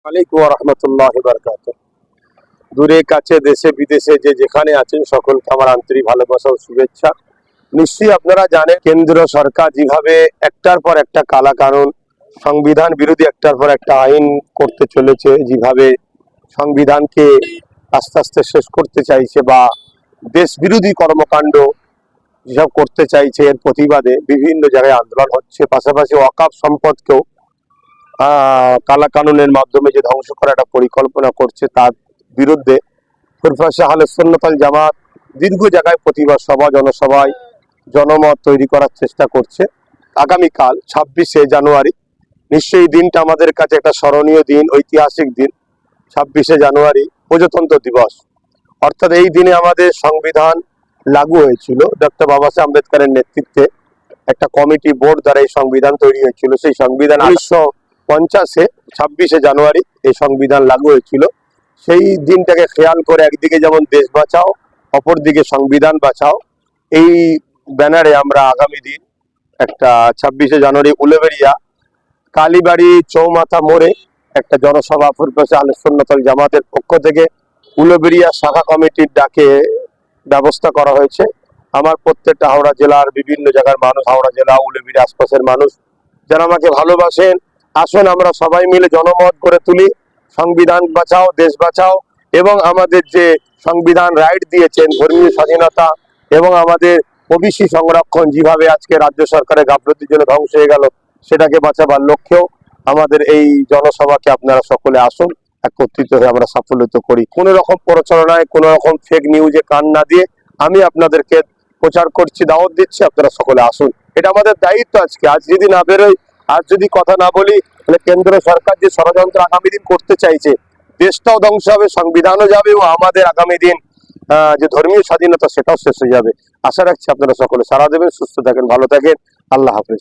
আলাইকুম ওয়া রাহমাতুল্লাহি ওয়া বারাকাতুহু। দূরে কাছে দেশে বিদেশে যে যেখানে আছেন সকলকে আমার আন্তরিক ভালোবাসা ও শুভেচ্ছা। নিশ্চয়ই আপনারা জানেন কেন্দ্র সরকার যেভাবে একটার পর একটা কালা কানুন, সংবিধান বিরোধী একটার পর একটা আইন করতে চলেছে, যেভাবে সংবিধানকে আস্তে আস্তে শেষ করতে চাইছে বা দেশ বিরোধী কর্মকাণ্ড যেসব করতে চাইছে, এর প্রতিবাদে বিভিন্ন জায়গায় আন্দোলন হচ্ছে। পাশাপাশি ওয়াকফ সম্পদকেও কালা কানুনের মাধ্যমে যে ধ্বংস করার একটা পরিকল্পনা করছে, তার বিরুদ্ধে ফুরফুরা আহলে সুন্নাত ওয়াল জামাত দীর্ঘ জায়গায় প্রতিবাদ সভা, জনসভায় জনমত তৈরি করার চেষ্টা করছে। আগামীকাল 26শে জানুয়ারি, নিশ্চয়ই দিনটা আমাদের কাছে একটা স্মরণীয় দিন, ঐতিহাসিক দিন। 26শে জানুয়ারি প্রজাতন্ত্র দিবস, অর্থাৎ এই দিনে আমাদের সংবিধান লাগু হয়েছিল। ডক্টর বাবা সাহেব আম্বেদকরের নেতৃত্বে একটা কমিটি বোর্ড দ্বারা এই সংবিধান তৈরি হয়েছিল। সেই সংবিধান 1950-এ 26শে জানুয়ারি এই সংবিধান লাগু হয়েছিল। সেই দিনটাকে খেয়াল করে একদিকে যেমন দেশ বাঁচাও, অপরদিকে সংবিধান বাঁচাও, এই ব্যানারে আমরা আগামী দিন একটা 26শে জানুয়ারি উলুবেড়িয়া কালীবাড়ি চৌমাথা মোড়ে একটা জনসভা ফুরফুরা আহলে সুন্নাত ওয়াল জামাতের পক্ষ থেকে উলুবেড়িয়া শাখা কমিটির ডাকে ব্যবস্থা করা হয়েছে। আমার প্রত্যেকটা হাওড়া জেলার বিভিন্ন জায়গার মানুষ, হাওড়া জেলা উলুবেড়িয়া আশপাশের মানুষ যারা আমাকে ভালোবাসেন, আসুন আমরা সবাই মিলে জনমত করে তুলি। সংবিধান বাঁচাও, দেশ বাঁচাও, এবং আমাদের যে সংবিধান রাইট দিয়েছেন ধর্মীয় স্বাধীনতা এবং আমাদের ওবিসি সংরক্ষণ, যেভাবে আজকে রাজ্য সরকারের গাফলতির জন্য ধ্বংস হয়ে গেল, সেটাকে বাঁচাবার লক্ষ্যেও আমাদের এই জনসভাকে আপনারা সকলে আসুন, একত্রিত হয়ে আমরা সাফল্যিত করি। কোনো রকম প্রচারণায়, কোনো রকম ফেক নিউজে কান না দিয়ে আমি আপনাদেরকে প্রচার করছি, দাওয়াত দিচ্ছি, আপনারা সকলে আসুন। এটা আমাদের দায়িত্ব। আজ যদি না বেরোই, আজ যদি কথা না বলি, তাহলে কেন্দ্র সরকার যে ষড়যন্ত্র আগামী দিন করতে চাইছে, দেশটাও ধ্বংস হবে, সংবিধানও যাবে, এবং আমাদের আগামী দিন যে ধর্মীয় স্বাধীনতা সেটাও শেষ হয়ে যাবে। আশা রাখছি আপনারা সকলে সাড়া দেবেন। সুস্থ থাকেন, ভালো থাকেন। আল্লাহ হাফেজ।